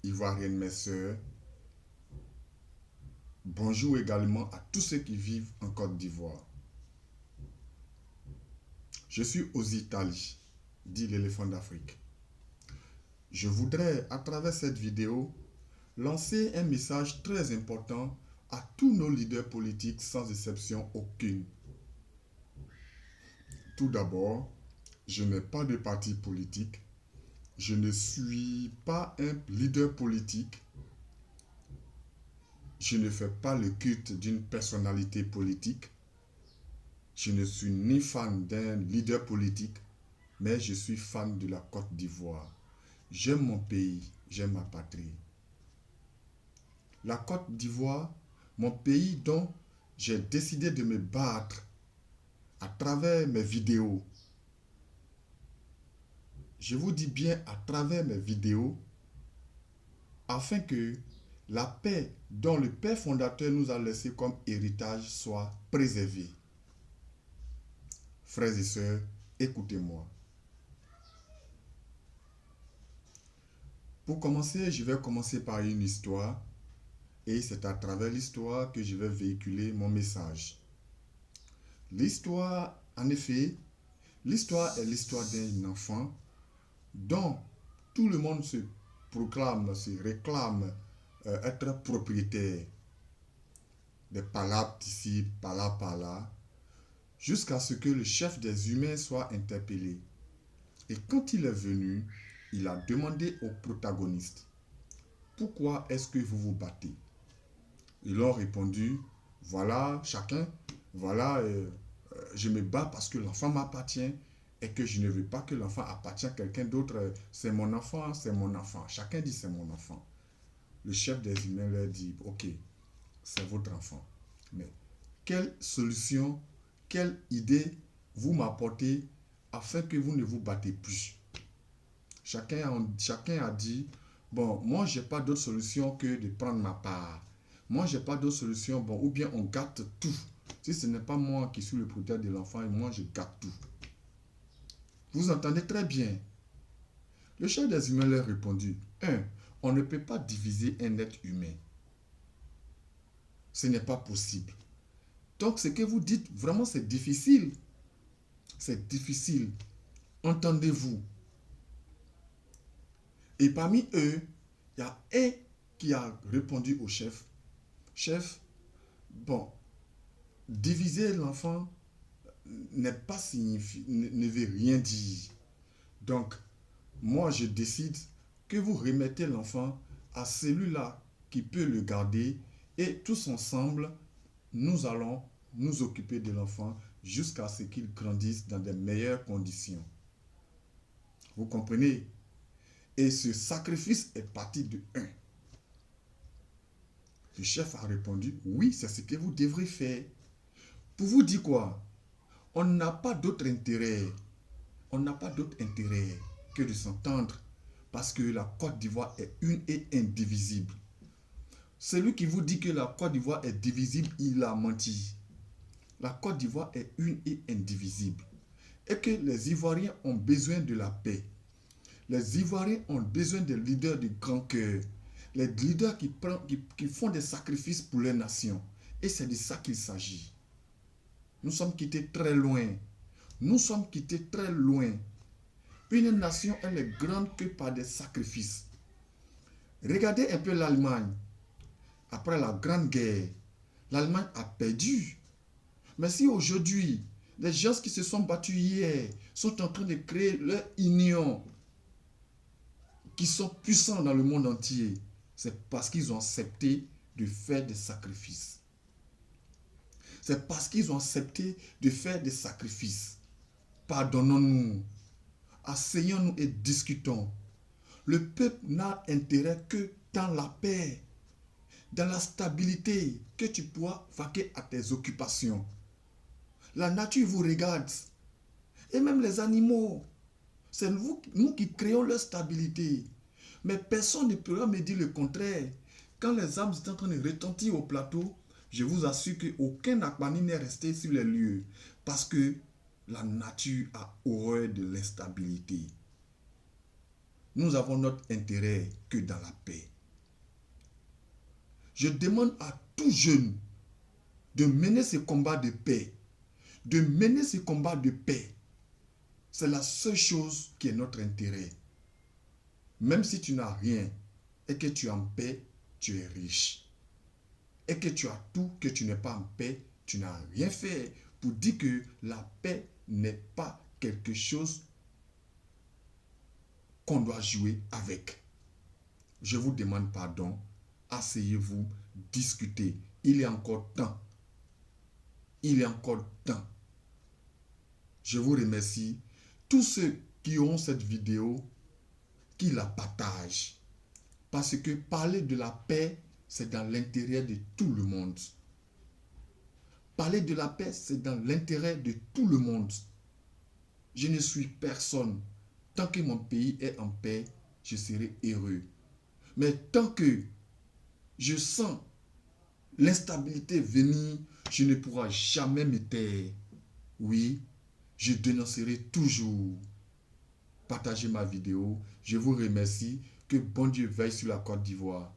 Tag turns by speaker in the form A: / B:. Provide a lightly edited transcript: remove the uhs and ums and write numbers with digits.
A: Ivoiriennes, mes sœurs, bonjour également à tous ceux qui vivent en Côte d'Ivoire. Je suis aux Italies, dit l'éléphant d'Afrique. Je voudrais, à travers cette vidéo, lancer un message très important à tous nos leaders politiques sans exception aucune. Tout d'abord, je n'ai pas de parti politique, je ne suis pas un leader politique, je ne fais pas le culte d'une personnalité politique, je ne suis ni fan d'un leader politique, mais je suis fan de la Côte d'Ivoire. J'aime mon pays, j'aime ma patrie. La Côte d'Ivoire, mon pays dont j'ai décidé de me battre à travers mes vidéos. Je vous dis bien à travers mes vidéos, afin que la paix dont le Père fondateur nous a laissé comme héritage soit préservée. Frères et sœurs, écoutez-moi. Pour commencer, je vais commencer par une histoire et c'est à travers l'histoire que je vais véhiculer mon message. L'histoire, en effet, l'histoire est l'histoire d'un enfant dont tout le monde se proclame, se réclame être propriétaire. Des palabres ici, par là, jusqu'à ce que le chef des humains soit interpellé. Et quand il est venu, il a demandé aux protagonistes, pourquoi est-ce que vous vous battez? Ils ont répondu, voilà, chacun, voilà, je me bats parce que l'enfant m'appartient et que je ne veux pas que l'enfant appartienne à quelqu'un d'autre. C'est mon enfant, c'est mon enfant. Chacun dit c'est mon enfant. Le chef des humains leur dit, ok, c'est votre enfant. Mais quelle solution, quelle idée vous m'apportez afin que vous ne vous battez plus? Chacun a dit, bon, moi, je n'ai pas d'autre solution que de prendre ma part. Moi, je n'ai pas d'autre solution, bon, ou bien on gâte tout. Si ce n'est pas moi qui suis le protecteur de l'enfant, moi, je gâte tout. Vous entendez très bien. Le chef des humains leur répondit, on ne peut pas diviser un être humain. Ce n'est pas possible. Donc, ce que vous dites, vraiment, c'est difficile. C'est difficile. Entendez-vous? Et parmi eux, il y a un qui a répondu au chef. Chef, bon, diviser l'enfant n'est pas ne veut rien dire. Donc, moi, je décide que vous remettez l'enfant à celui-là qui peut le garder et tous ensemble, nous allons nous occuper de l'enfant jusqu'à ce qu'il grandisse dans de meilleures conditions. Vous comprenez? Et ce sacrifice est parti de 1. Le chef a répondu, oui, c'est ce que vous devrez faire. Pour vous dire quoi? On n'a pas d'autre intérêt. On n'a pas d'autre intérêt que de s'entendre parce que la Côte d'Ivoire est une et indivisible. Celui qui vous dit que la Côte d'Ivoire est divisible, il a menti. La Côte d'Ivoire est une et indivisible. Et que les Ivoiriens ont besoin de la paix. Les Ivoiriens ont besoin de leaders de grand cœur. Les leaders qui font des sacrifices pour leur nation. Et c'est de ça qu'il s'agit. Nous sommes quittés très loin. Nous sommes quittés très loin. Une nation, elle est grande que par des sacrifices. Regardez un peu l'Allemagne. Après la Grande Guerre, l'Allemagne a perdu. Mais si aujourd'hui, les gens qui se sont battus hier sont en train de créer leur union, qui sont puissants dans le monde entier, c'est parce qu'ils ont accepté de faire des sacrifices. C'est parce qu'ils ont accepté de faire des sacrifices. Pardonnons-nous. Asseyons-nous et discutons. Le peuple n'a intérêt que dans la paix, dans la stabilité, que tu pourras vaquer à tes occupations. La nature vous regarde. Et même les animaux. C'est nous qui créons leur stabilité. Mais personne ne pourra me dire le contraire. Quand les armes sont en train de retentir au plateau, je vous assure qu'aucun Akbani n'est resté sur les lieux. Parce que la nature a horreur de l'instabilité. nous avons notre intérêt que dans la paix. Je demande à tout jeune de mener ce combat de paix. De mener ce combat de paix. C'est la seule chose qui est notre intérêt. Même si tu n'as rien et que tu es en paix, tu es riche. Et que tu as tout, que tu n'es pas en paix, tu n'as rien fait. Pour dire que la paix n'est pas quelque chose qu'on doit jouer avec. Je vous demande pardon. Asseyez-vous, discutez. Il est encore temps. Il est encore temps. Je vous remercie. Tous ceux qui ont cette vidéo, qui la partagent. Parce que parler de la paix, c'est dans l'intérêt de tout le monde. Parler de la paix, c'est dans l'intérêt de tout le monde. Je ne suis personne. Tant que mon pays est en paix, je serai heureux. Mais tant que je sens l'instabilité venir, je ne pourrai jamais me taire. Oui, je dénoncerai toujours. Partagez ma vidéo. Je vous remercie. Que bon Dieu veille sur la Côte d'Ivoire.